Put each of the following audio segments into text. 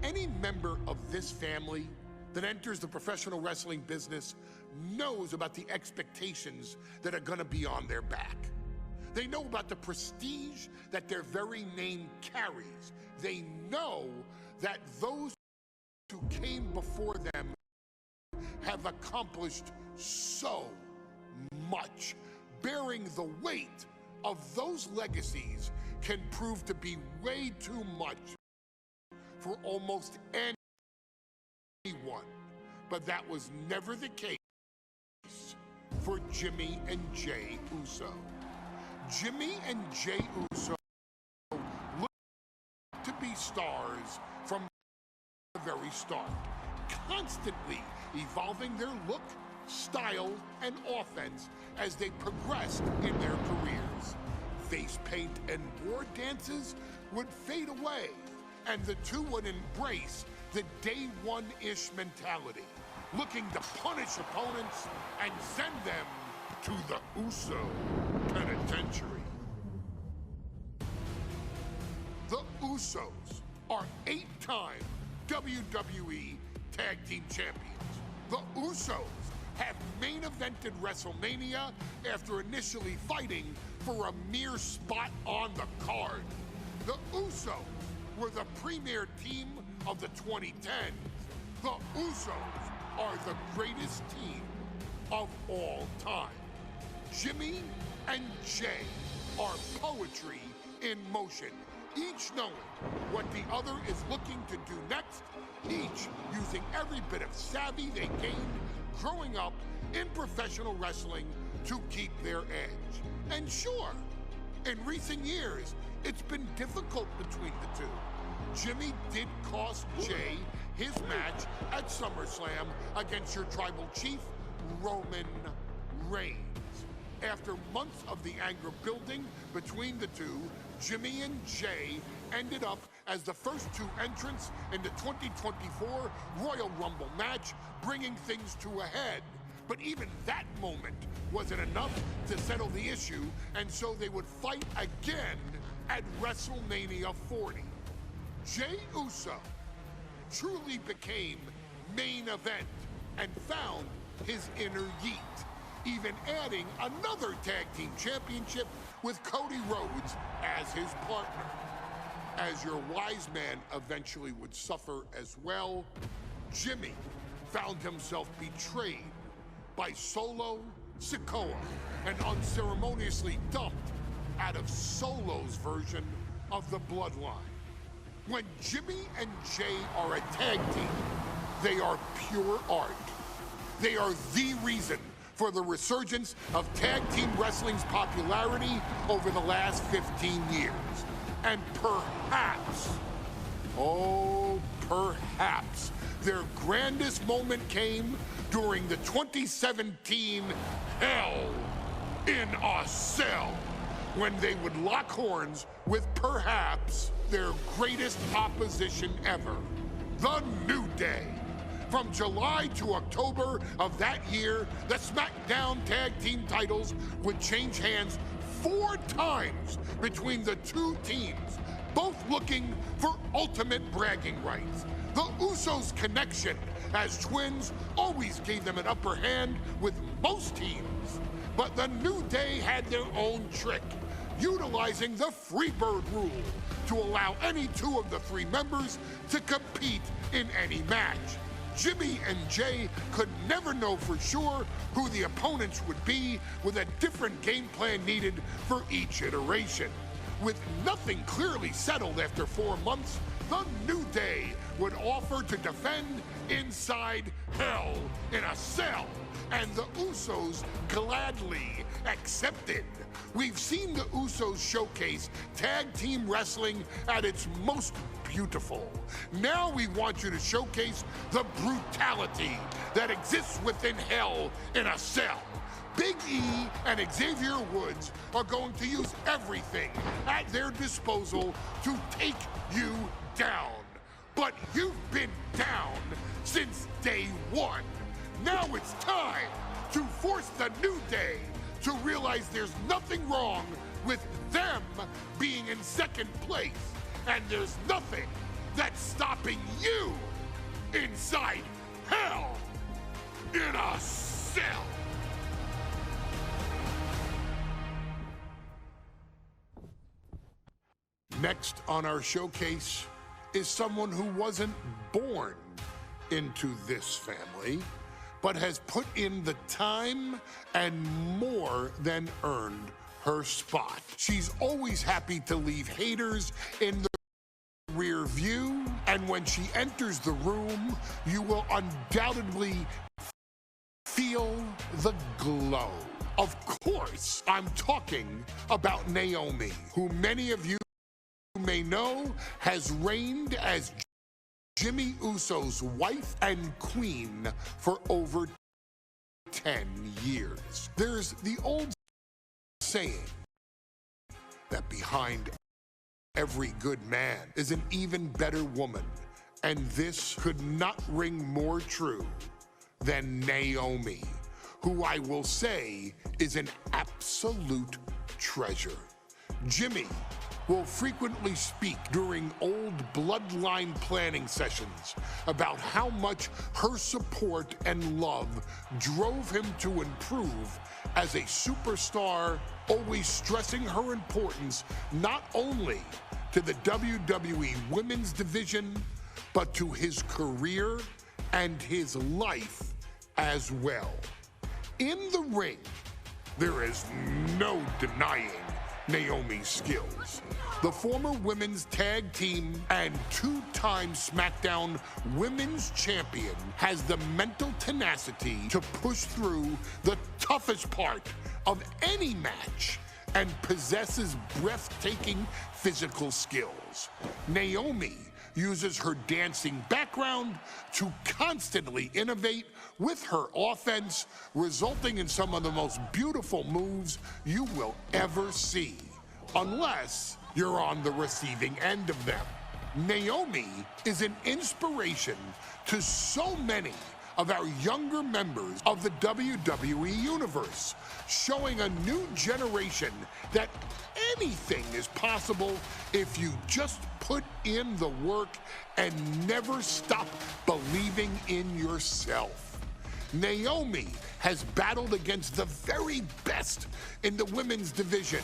Any member of this family that enters the professional wrestling business knows about the expectations that are gonna be on their back. They know about the prestige that their very name carries. They know that those who came before them have accomplished so much. Bearing the weight of those legacies can prove to be way too much for almost anyone. But that was never the case for Jimmy and Jey Uso. Jimmy and Jey Uso look to be stars from the very start, constantly evolving their look, style, and offense as they progressed in their careers. Face paint and war dances would fade away, and the two would embrace the day one-ish mentality, looking to punish opponents and send them to the Uso penitentiary. The Usos are 8-time WWE Tag Team Champions. The Usos have main evented WrestleMania after initially fighting for a mere spot on the card. The Usos were the premier team of the 2010s. The Usos are the greatest team of all time. Jimmy and Jey are poetry in motion, each knowing what the other is looking to do next, each using every bit of savvy they gained growing up in professional wrestling to keep their edge. And sure, in recent years, it's been difficult between the two. Jimmy did cost Jey his match at SummerSlam against your tribal chief, Roman Reigns. After months of the anger building between the two, Jimmy and Jey ended up as the first two entrants in the 2024 Royal Rumble match, bringing things to a head. But even that moment wasn't enough to settle the issue, and so they would fight again at WrestleMania 40. Jey Uso truly became main event and found his inner yeet, even adding another tag team championship with Cody Rhodes as his partner. As your wise man eventually would suffer as well, Jimmy found himself betrayed by Solo Sikoa and unceremoniously dumped out of Solo's version of the bloodline. When Jimmy and Jey are a tag team, they are pure art. They are the reason for the resurgence of tag team wrestling's popularity over the last 15 years. And perhaps, oh, perhaps, their grandest moment came during the 2017 Hell in a Cell, when they would lock horns with perhaps their greatest opposition ever, The New Day. From July to October of that year, the SmackDown Tag Team titles would change hands 4 times between the two teams, both looking for ultimate bragging rights. The Usos' connection as twins always gave them an upper hand with most teams. But the New Day had their own trick, utilizing the Freebird rule to allow any 2 of the 3 members to compete in any match. Jimmy and Jey could never know for sure who the opponents would be, with a different game plan needed for each iteration. With nothing clearly settled after 4 months, the New Day would offer to defend inside Hell in a Cell, and the Usos gladly accepted. We've seen the Usos showcase tag team wrestling at its most beautiful. Now we want you to showcase the brutality that exists within Hell in a Cell. Big E and Xavier Woods are going to use everything at their disposal to take you down. But you've been down since day one. Now it's time to force the New Day to realize there's nothing wrong with them being in second place, and there's nothing that's stopping trapping you inside hell in a cell. Next on our showcase is someone who wasn't born into this family, but has put in the time and more than earned her spot. She's always happy to leave haters in the rear view, and when she enters the room, you will undoubtedly feel the glow. Of course, I'm talking about Naomi, who many of you may know has reigned as Jimmy Uso's wife and queen for over 10 years. There's the old saying that behind every good man is an even better woman, and this could not ring more true than Naomi, who I will say is an absolute treasure. Jimmy will frequently speak during old bloodline planning sessions about how much her support and love drove him to improve as a superstar, always stressing her importance not only to the WWE Women's Division, but to his career and his life as well. In the ring, there is no denying Naomi's skills. The former women's tag team and two-time SmackDown Women's Champion has the mental tenacity to push through the toughest part of any match and possesses breathtaking physical skills. Naomi uses her dancing background to constantly innovate with her offense, resulting in some of the most beautiful moves you will ever see, unless you're on the receiving end of them. Naomi is an inspiration to so many of our younger members of the WWE Universe, showing a new generation that anything is possible if you just put in the work and never stop believing in yourself. Naomi has battled against the very best in the women's division,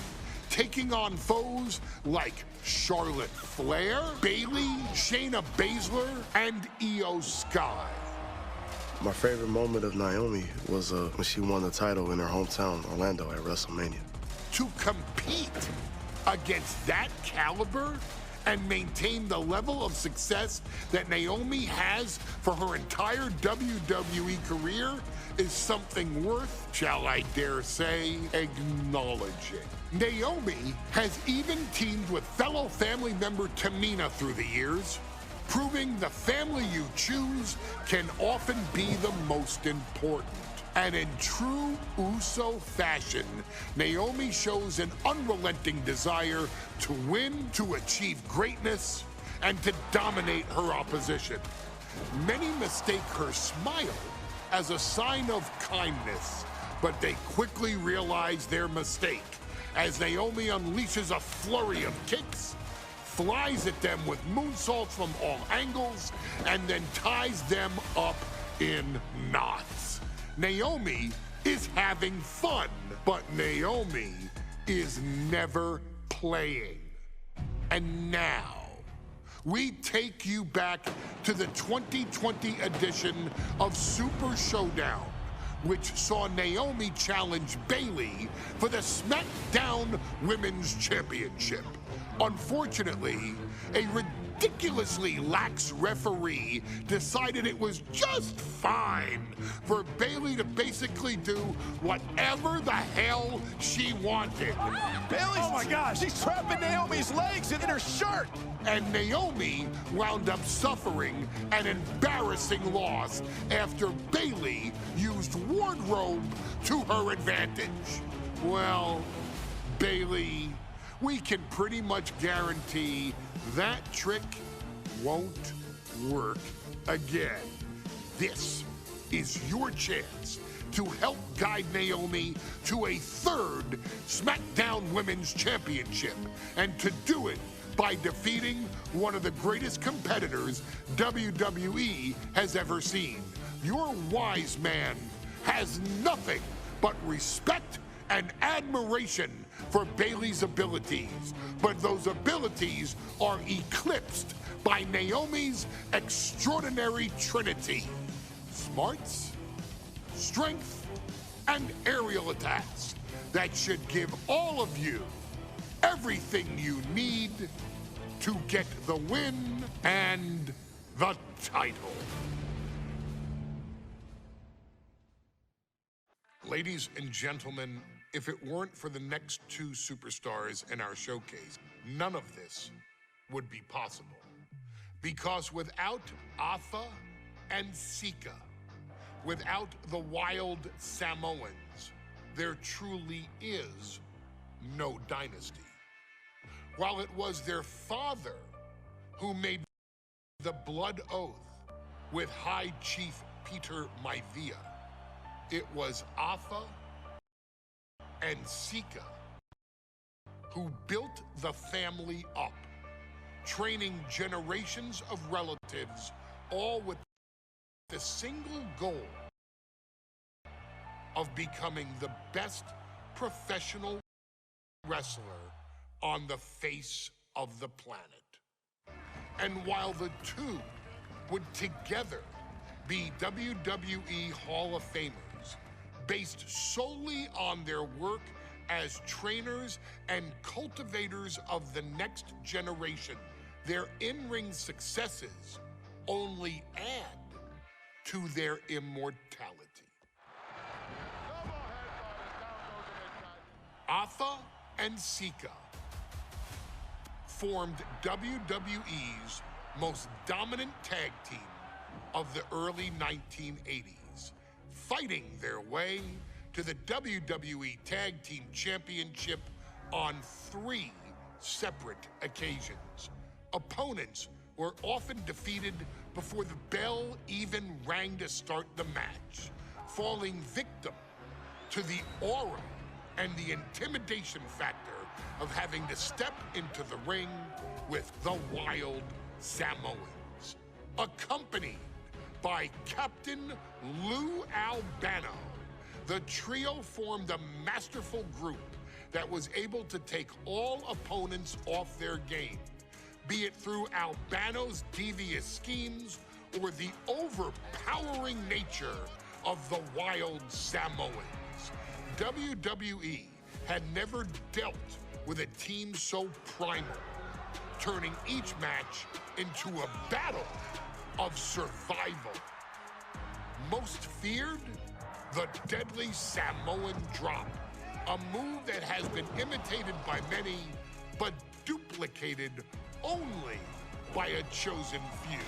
taking on foes like Charlotte Flair, Bayley, Shayna Baszler, and Io Sky. My favorite moment of Naomi was when she won the title in her hometown, Orlando, at WrestleMania. To compete against that caliber and maintain the level of success that Naomi has for her entire WWE career is something worth, shall I dare say, acknowledging. Naomi has even teamed with fellow family member Tamina through the years, proving the family you choose can often be the most important. And in true Uso fashion, Naomi shows an unrelenting desire to win, to achieve greatness, and to dominate her opposition. Many mistake her smile as a sign of kindness, but they quickly realize their mistake as Naomi unleashes a flurry of kicks, flies at them with moonsaults from all angles, and then ties them up in knots. Naomi is having fun, but Naomi is never playing. And now, we take you back to the 2020 edition of Super Showdown, which saw Naomi challenge Bayley for the SmackDown Women's Championship. Unfortunately, a ridiculously lax referee decided it was just fine for Bayley to basically do whatever the hell she wanted. Bayley, oh my gosh, she's trapping Naomi's legs in her shirt. And Naomi wound up suffering an embarrassing loss after Bayley used wardrobe to her advantage. Well, Bayley, we can pretty much guarantee that trick won't work again. This is your chance to help guide Naomi to a third SmackDown Women's Championship. And to do it, by defeating one of the greatest competitors WWE has ever seen. Your wise man has nothing but respect and admiration for Bayley's abilities, but those abilities are eclipsed by Naomi's extraordinary trinity: smarts, strength, and aerial attacks that should give all of you everything you need to get the win and the title. Ladies and gentlemen, if it weren't for the next two superstars in our showcase, none of this would be possible. Because without Afa and Sika, without the wild Samoans, there truly is no dynasty. While it was their father who made the blood oath with High Chief Peter Maivia, it was Afa and Sika who built the family up, training generations of relatives, all with the single goal of becoming the best professional wrestler on the face of the planet. And while the two would together be WWE Hall of Famers, based solely on their work as trainers and cultivators of the next generation, their in-ring successes only add to their immortality. Afa and Sika formed WWE's most dominant tag team of the early 1980s, fighting their way to the WWE Tag Team Championship on 3 separate occasions. Opponents were often defeated before the bell even rang to start the match, falling victim to the aura and the intimidation factor of having to step into the ring with the wild Samoans. Accompanied by Captain Lou Albano, the trio formed a masterful group that was able to take all opponents off their game, be it through Albano's devious schemes or the overpowering nature of the wild Samoans. WWE had never dealt with a team so primal, turning each match into a battle of survival. Most feared, the deadly Samoan drop, a move that has been imitated by many, but duplicated only by a chosen few.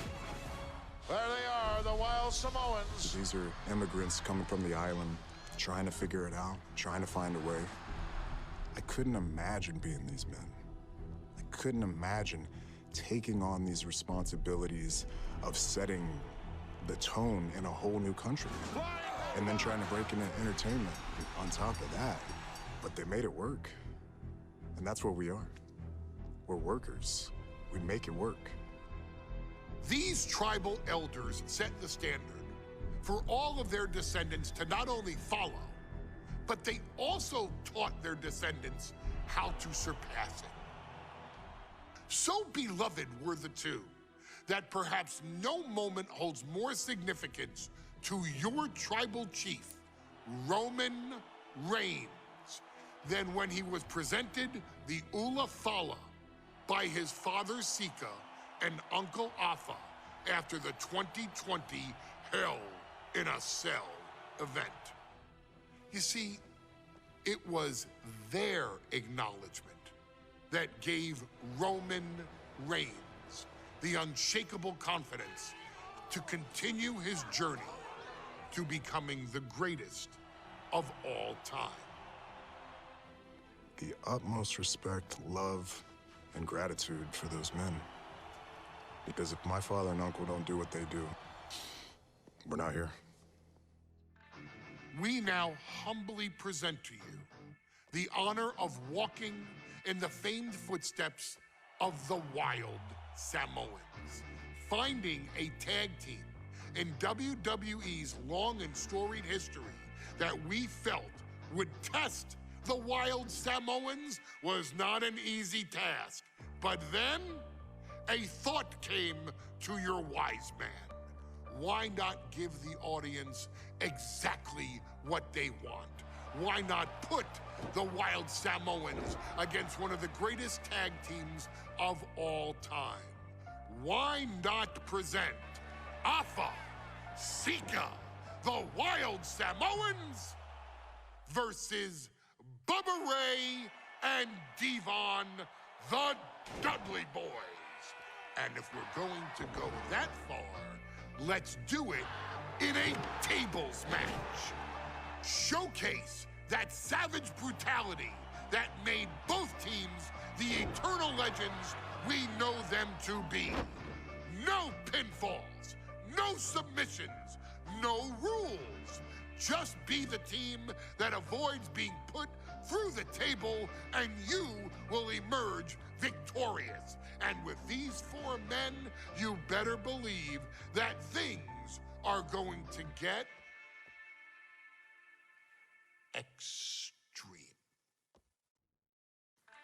There they are, the wild Samoans. These are immigrants coming from the island, trying to figure it out, trying to find a way. I couldn't imagine being these men. I couldn't imagine taking on these responsibilities of setting the tone in a whole new country, and then trying to break into entertainment on top of that. But they made it work. And that's what we are. We're workers. We make it work. These tribal elders set the standard for all of their descendants to not only follow, but they also taught their descendants how to surpass it. So beloved were the two that perhaps no moment holds more significance to your tribal chief, Roman Reigns, than when he was presented the Ula Fala by his father Sika and Uncle Afa after the 2020 Hell in a Cell event. You see, it was their acknowledgement that gave Roman Reigns the unshakable confidence to continue his journey to becoming the greatest of all time. The utmost respect, love, and gratitude for those men. Because if my father and uncle don't do what they do, we're not here. We now humbly present to you the honor of walking in the famed footsteps of the Wild Samoans, finding a tag team in WWE's long and storied history that we felt would test the Wild Samoans was not an easy task. But then a thought came to your wise man. Why not give the audience exactly what they want? Why not put the Wild Samoans against one of the greatest tag teams of all time? Why not present Afa, Sika, the Wild Samoans versus Bubba Ray and Devon, the Dudley Boys? And if we're going to go that far, let's do it in a tables match. Showcase that savage brutality that made both teams the eternal legends we know them to be. No pinfalls, no submissions, no rules. Just be the team that avoids being put through the table, and you will emerge victorious. And with these four men, you better believe that things are going to get extreme.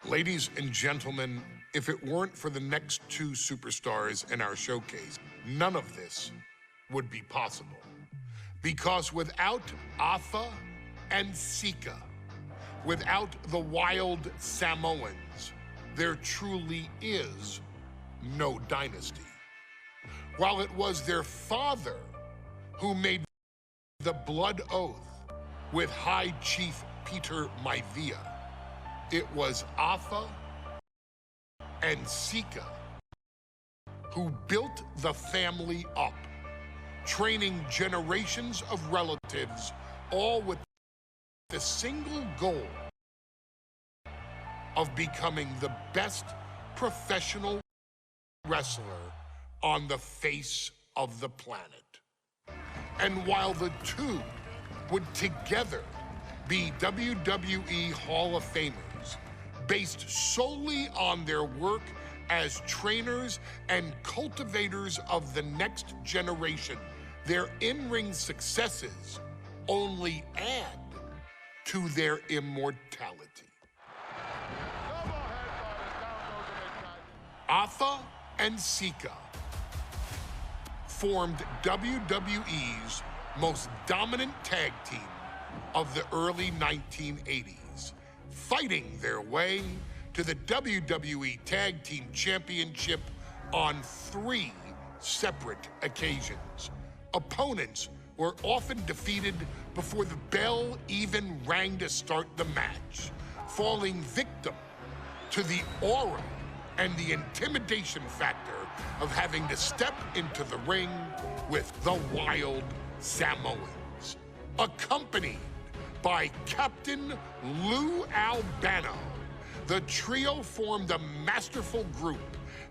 Ladies and gentlemen, if it weren't for the next two superstars in our showcase, none of this would be possible. Because without Afa and Sika, without the Wild Samoans, there truly is no dynasty. While it was their father who made the blood oath with High Chief Peter Maivia, it was Afa and Sika who built the family up, training generations of relatives, all with the single goal of becoming the best professional wrestler on the face of the planet. And while the two would together be WWE Hall of Famers, based solely on their work as trainers and cultivators of the next generation, their in-ring successes only add to their immortality. Afa and Sika formed WWE's most dominant tag team of the early 1980s, fighting their way to the WWE Tag Team Championship on 3 separate occasions. Opponents were often defeated before the bell even rang to start the match, falling victim to the aura and the intimidation factor of having to step into the ring with the Wild Samoans. Accompanied by Captain Lou Albano, the trio formed a masterful group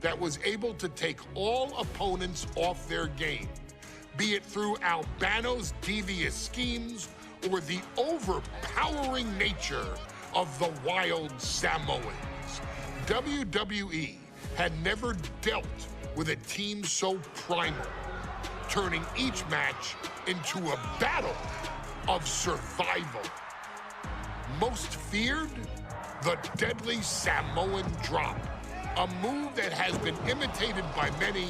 that was able to take all opponents off their game, be it through Albano's devious schemes or the overpowering nature of the Wild Samoans. WWE had never dealt with a team so primal, turning each match into a battle of survival. Most feared, the deadly Samoan drop, a move that has been imitated by many,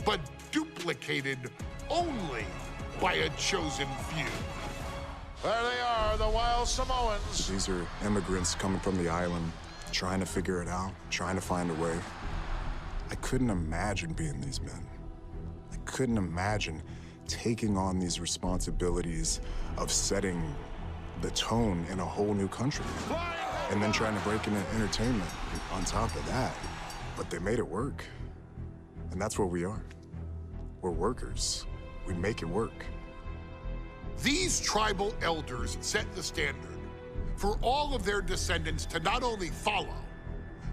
but duplicated only by a chosen few. There they are, the Wild Samoans. These are immigrants coming from the island, trying to figure it out, trying to find a way. I couldn't imagine being these men. I couldn't imagine taking on these responsibilities of setting the tone in a whole new country. And then trying to break into entertainment on top of that. But they made it work. And that's what we are. We're workers. We make it work. These tribal elders set the standard for all of their descendants to not only follow,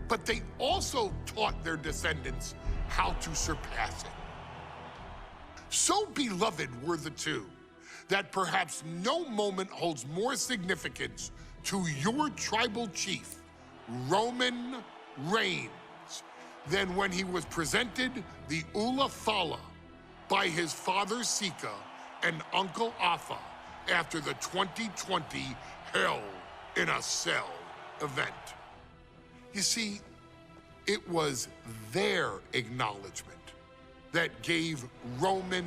but they also taught their descendants how to surpass it. So beloved were the two that perhaps no moment holds more significance to your tribal chief, Roman Reigns, than when he was presented the Ula Fala by his father Sika and Uncle Afa after the 2020 Hell in a Cell event. You see, it was their acknowledgement that gave Roman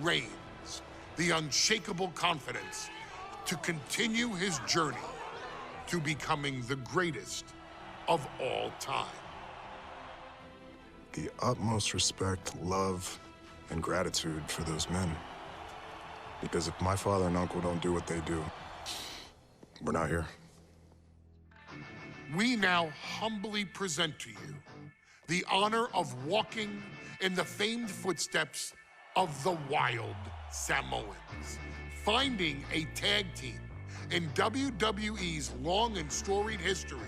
Reigns the unshakable confidence to continue his journey to becoming the greatest of all time. The utmost respect, love, and gratitude for those men. Because if my father and uncle don't do what they do, we're not here. We now humbly present to you the honor of walking in the famed footsteps of the Wild Samoans, finding a tag team in WWE's long and storied history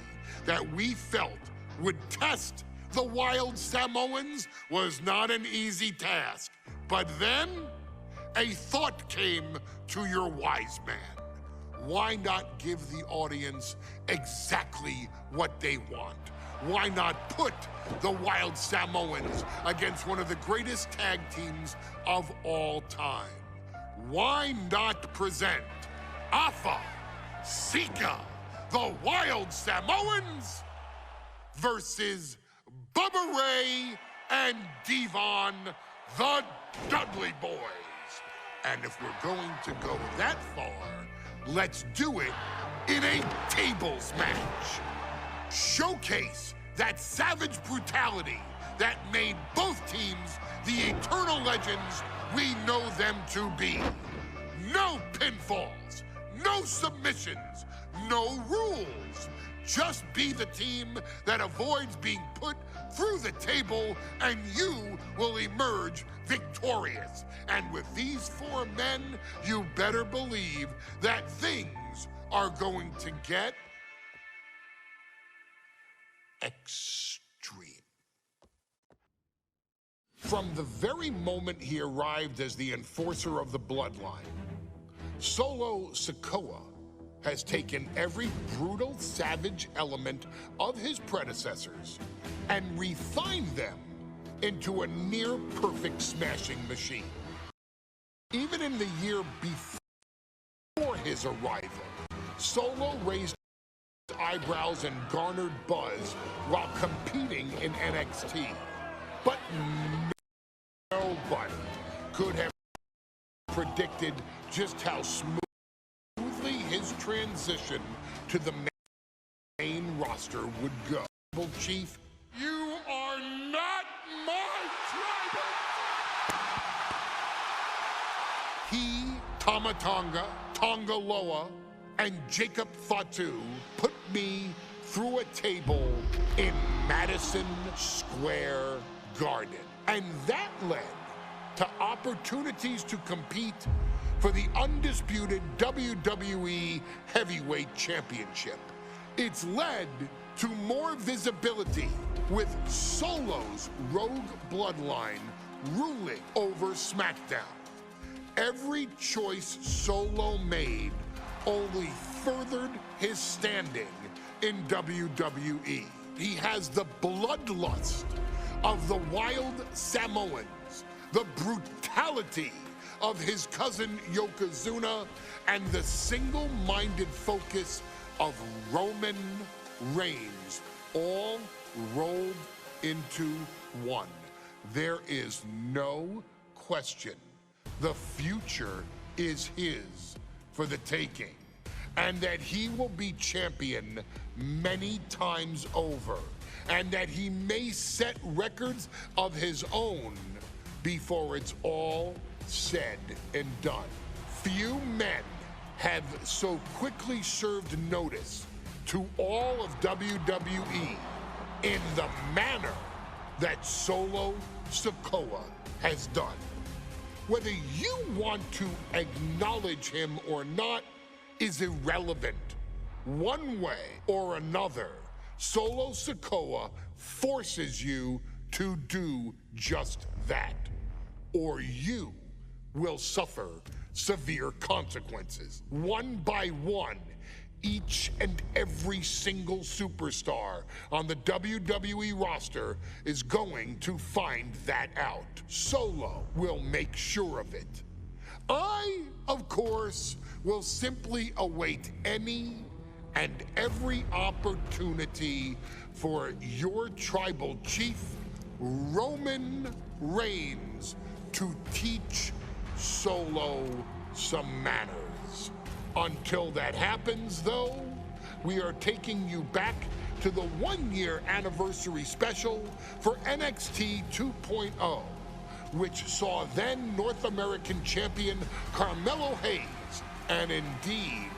that we felt would test the Wild Samoans was not an easy task. But then a thought came to your wise man. Why not give the audience exactly what they want? Why not put the Wild Samoans against one of the greatest tag teams of all time? Why not present Afa, Sika, the Wild Samoans versus Bubba Ray and Devon, the Dudley Boys? And if we're going to go that far, let's do it in a tables match. Showcase that savage brutality that made both teams the eternal legends we know them to be. No pinfalls, no submissions, no rules. Just be the team that avoids being put through the table, and you will emerge victorious. And with these four men, you better believe that things are going to get extreme. From the very moment he arrived as the enforcer of the bloodline, Solo Sikoa has taken every brutal, savage element of his predecessors and refined them into a near-perfect smashing machine. Even in the year before his arrival, Solo raised eyebrows and garnered buzz while competing in NXT. But nobody could have predicted just how smoothly his transition to the main roster would go. Chief, you are not my tribal. He, Tamatanga, Tongaloa, and Jacob Fatu put me through a table in Madison Square Garden. And that led to opportunities to compete for the undisputed WWE Heavyweight Championship. It's led to more visibility with Solo's Rogue Bloodline ruling over SmackDown. Every choice Solo made only furthered his standing in WWE. He has the bloodlust of the Wild Samoans, the brutality of his cousin Yokozuna, and the single-minded focus of Roman Reigns, all rolled into one. There is no question the future is his for the taking, and that he will be champion many times over, and that he may set records of his own before it's all said and done. Few men have so quickly served notice to all of WWE in the manner that Solo Sikoa has done. Whether you want to acknowledge him or not is irrelevant. One way or another, Solo Sikoa forces you to do just that, or you will suffer severe consequences. One by one, Each and every single superstar on the WWE roster is going to find that out. Solo will make sure of it. I, of course, will simply await any and every opportunity for your tribal chief, Roman Reigns, to teach Solo some manners. Until that happens, though, we are taking you back to the one-year anniversary special for NXT 2.0, which saw then North American champion Carmelo Hayes, and indeed,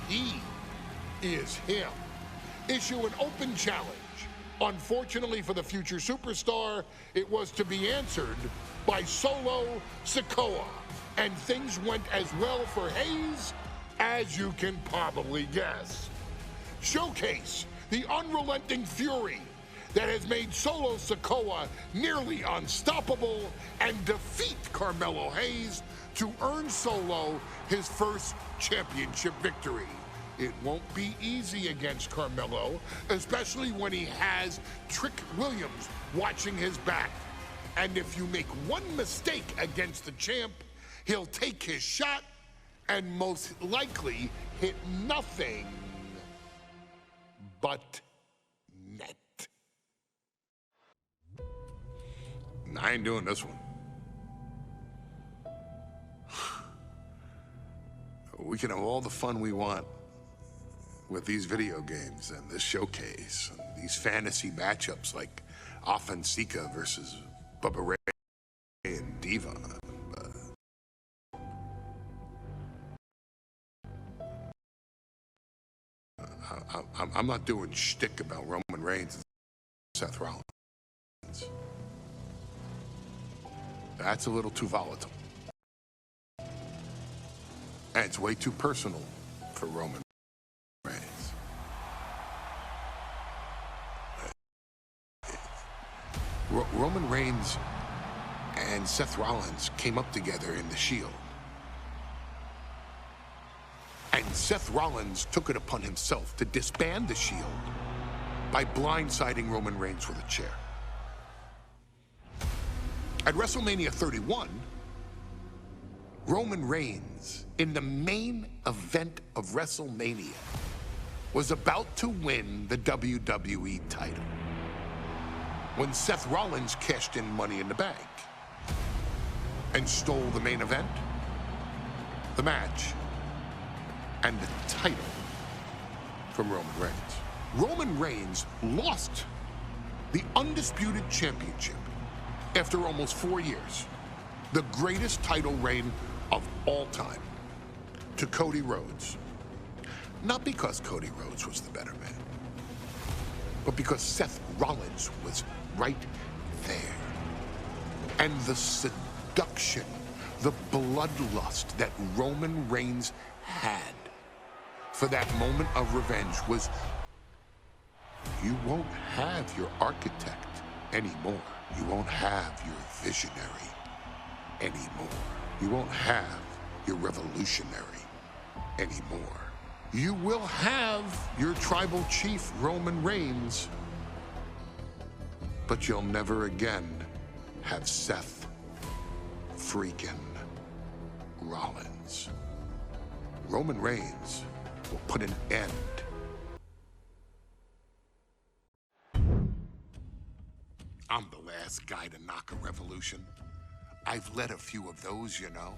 he is him, issue an open challenge. Unfortunately for the future superstar, it was to be answered by Solo Sikoa, and things went as well for Hayes as you can probably guess. Showcase the unrelenting fury that has made Solo Sikoa nearly unstoppable and defeat Carmelo Hayes to earn Solo his first championship victory. It won't be easy against Carmelo, especially when he has Trick Williams watching his back. And if you make one mistake against the champ, he'll take his shot and most likely hit nothing but net. I ain't doing this one. We can have all the fun we want with these video games and this showcase and these fantasy matchups like Offensica versus Bubba Ray and Diva. I'm not doing shtick about Roman Reigns and Seth Rollins. That's a little too volatile. And it's way too personal for Roman Reigns. Roman Reigns and Seth Rollins came up together in the Shield. And Seth Rollins took it upon himself to disband the Shield by blindsiding Roman Reigns with a chair. At WrestleMania 31, Roman Reigns, in the main event of WrestleMania, was about to win the WWE title when Seth Rollins cashed in Money in the Bank and stole the main event, the match, and the title from Roman Reigns. Roman Reigns lost the undisputed championship after almost 4 years, the greatest title reign of all time, to Cody Rhodes. Not because Cody Rhodes was the better man, but because Seth Rollins was right there. And the seduction, the bloodlust that Roman Reigns had for that moment of revenge was, you won't have your architect anymore. You won't have your visionary anymore. You won't have your revolutionary anymore. You will have your tribal chief, Roman Reigns, but you'll never again have Seth freaking Rollins. Roman Reigns will put an end. I'm the last guy to knock a revolution. I've led a few of those, you know.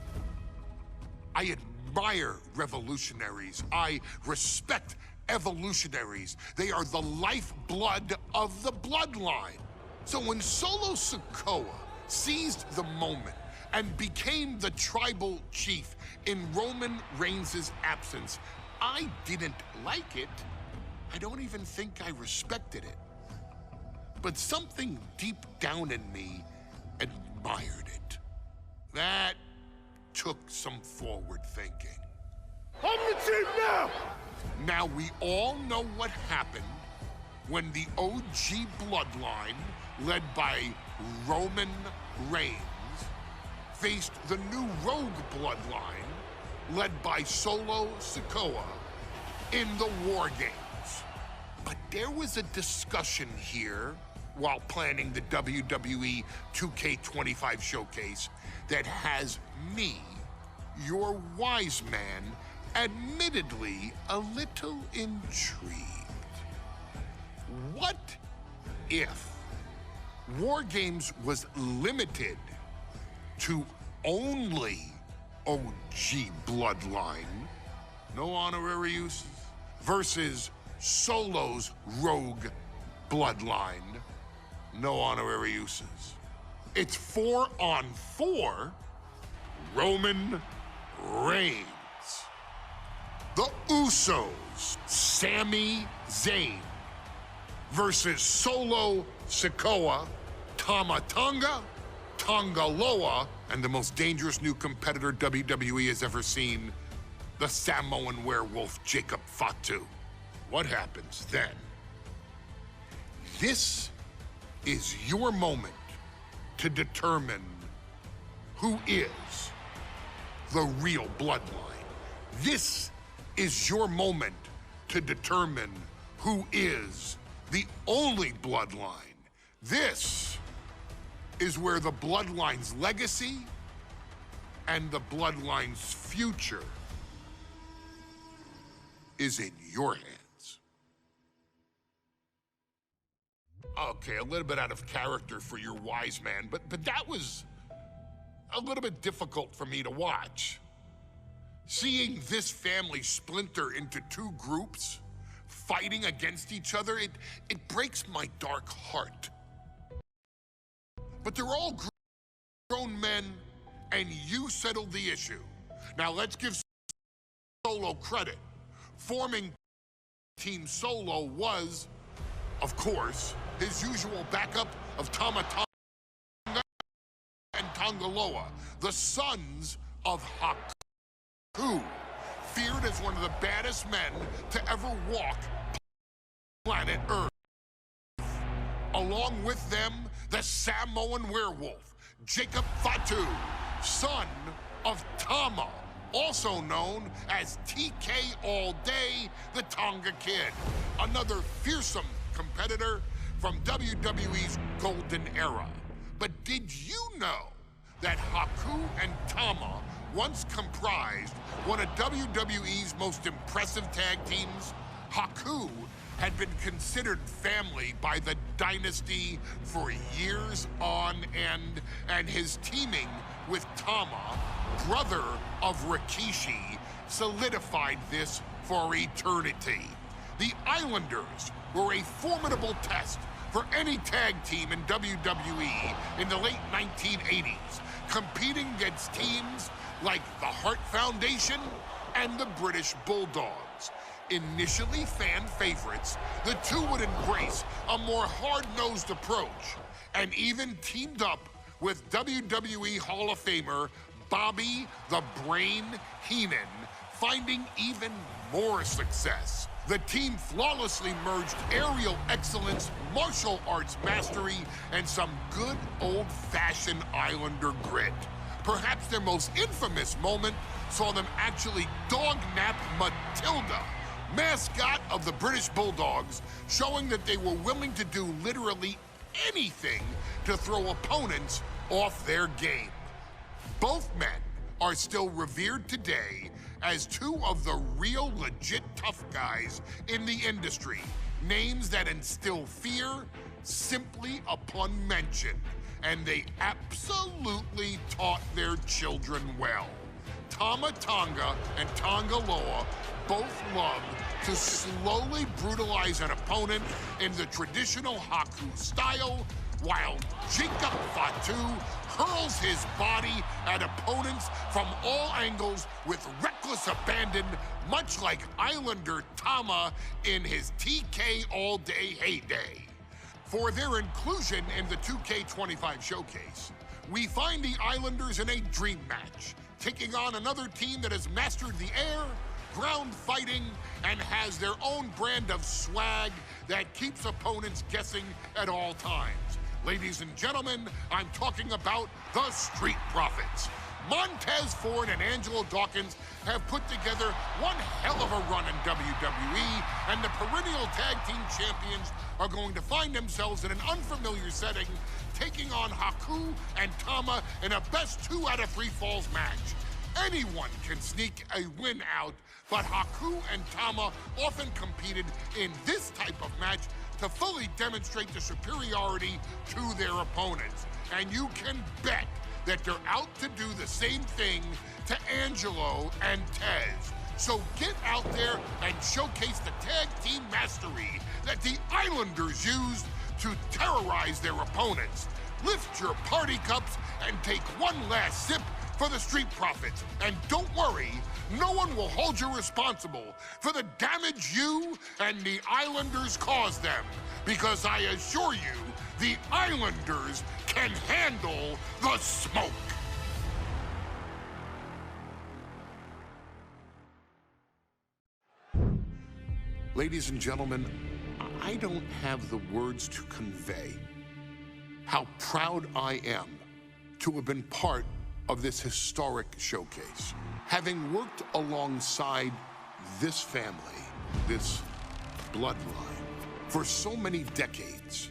I admire revolutionaries. I respect evolutionaries. They are the lifeblood of the bloodline. So when Solo Sikoa seized the moment and became the tribal chief in Roman Reigns' absence, I didn't like it. I don't even think I respected it. But something deep down in me admired it. That took some forward thinking. I'm the chief now! Now we all know what happened when the OG bloodline, led by Roman Reigns, faced the new rogue bloodline, led by Solo Sikoa, in the War Games. But there was a discussion here while planning the WWE 2K25 showcase that has me, your wise man, admittedly a little intrigued. What if War Games was limited to only OG bloodline, no honorary uses, versus Solo's rogue bloodline, no honorary uses? It's 4-on-4 Roman Reigns. The Usos, Sami Zayn, versus Solo Sikoa, Tama Tonga, Tonga Loa, and the most dangerous new competitor WWE has ever seen, the Samoan werewolf Jacob Fatu. What happens then? This is your moment to determine who is the real bloodline. This is your moment to determine who is the only bloodline. This is where the bloodline's legacy and the bloodline's future is in your hands. Okay, a little bit out of character for your wise man, but that was a little bit difficult for me to watch. Seeing this family splinter into two groups, fighting against each other, it breaks my dark heart. But they're all grown men, and you settled the issue. Now let's give Solo credit. Forming Team Solo was, of course, his usual backup of Tama Tonga and Tonga Loa, the sons of Haku, feared as one of the baddest men to ever walk planet Earth. Along with them, the Samoan werewolf, Jacob Fatu, son of Tama, also known as TK All Day, the Tonga Kid, another fearsome competitor from WWE's golden era. But did you know that Haku and Tama once comprised one of WWE's most impressive tag teams? Haku had been considered family by the Dynasty for years on end, and his teaming with Tama, brother of Rikishi, solidified this for eternity. The Islanders were a formidable test for any tag team in WWE in the late 1980s, competing against teams like the Hart Foundation and the British Bulldogs. Initially fan favorites, the two would embrace a more hard-nosed approach and even teamed up with WWE Hall of Famer Bobby the Brain Heenan, finding even more success. The team flawlessly merged aerial excellence, martial arts mastery, and some good old-fashioned Islander grit. Perhaps their most infamous moment saw them actually dog-nap Matilda, mascot of the British Bulldogs, showing that they were willing to do literally anything to throw opponents off their game. Both men are still revered today as two of the real legit tough guys in the industry, names that instill fear simply upon mention, and they absolutely taught their children well. Tama Tonga and Tonga Loa both love to slowly brutalize an opponent in the traditional Haku style, while Jacob Fatu hurls his body at opponents from all angles with reckless abandon, much like Islander Tama in his TK All Day heyday. For their inclusion in the 2K25 showcase, we find the Islanders in a dream match, taking on another team that has mastered the air, ground fighting, and has their own brand of swag that keeps opponents guessing at all times. Ladies and gentlemen, I'm talking about the Street Profits. Montez Ford and Angelo Dawkins have put together one hell of a run in WWE, and the perennial tag team champions are going to find themselves in an unfamiliar setting, taking on Haku and Tama in a best 2 out of 3 falls match. Anyone can sneak a win out, but Haku and Tama often competed in this type of match to fully demonstrate the superiority to their opponents. And you can bet that they're out to do the same thing to Angelo and Tez. So get out there and showcase the tag team mastery that the Islanders used to terrorize their opponents. Lift your party cups and take one last sip for the Street Profits. And don't worry, no one will hold you responsible for the damage you and the Islanders caused them, because I assure you, the Islanders can handle the smoke. Ladies and gentlemen, I don't have the words to convey how proud I am to have been part of this historic showcase. Having worked alongside this family, this bloodline, for so many decades,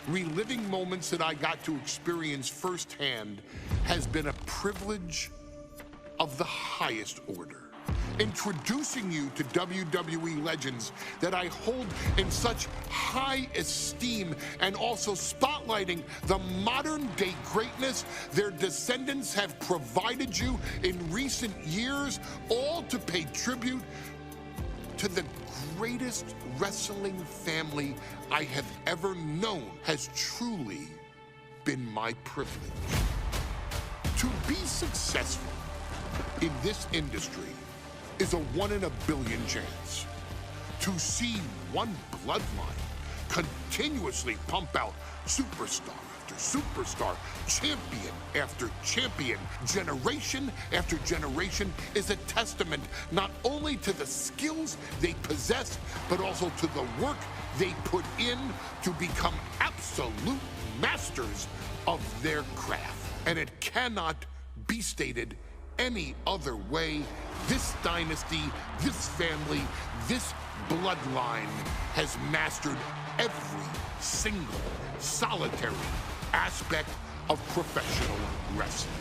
reliving moments that I got to experience firsthand has been a privilege of the highest order. Introducing you to WWE legends that I hold in such high esteem, and also spotlighting the modern day greatness their descendants have provided you in recent years, all to pay tribute to the greatest wrestling family I have ever known, has truly been my privilege. To be successful in this industry is a 1 in a billion chance. To see one bloodline continuously pump out superstar after superstar, champion after champion, generation after generation, is a testament not only to the skills they possess, but also to the work they put in to become absolute masters of their craft. And it cannot be stated any other way. This dynasty, this family, this bloodline has mastered every single solitary aspect of professional wrestling.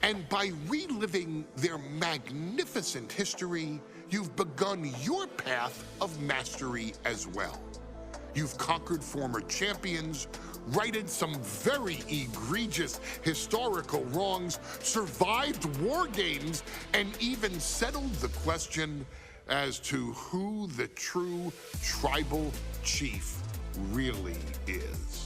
And by reliving their magnificent history, you've begun your path of mastery as well. You've conquered former champions, righted some very egregious historical wrongs, survived war games, and even settled the question as to who the true tribal chief really is.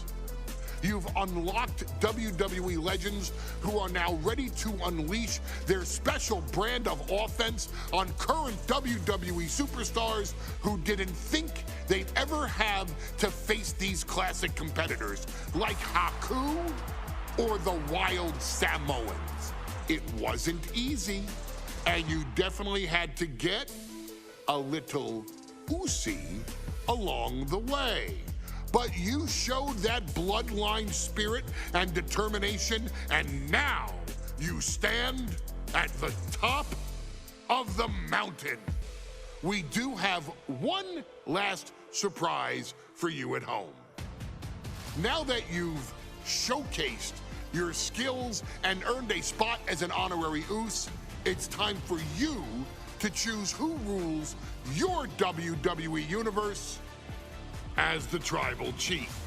You've unlocked WWE legends who are now ready to unleash their special brand of offense on current WWE superstars who didn't think they'd ever have to face these classic competitors like Haku or the Wild Samoans. It wasn't easy, and you definitely had to get a little oozy along the way. But you showed that bloodline spirit and determination, and now you stand at the top of the mountain. We do have one last surprise for you at home. Now that you've showcased your skills and earned a spot as an honorary Us, it's time for you to choose who rules your WWE universe as the tribal chief.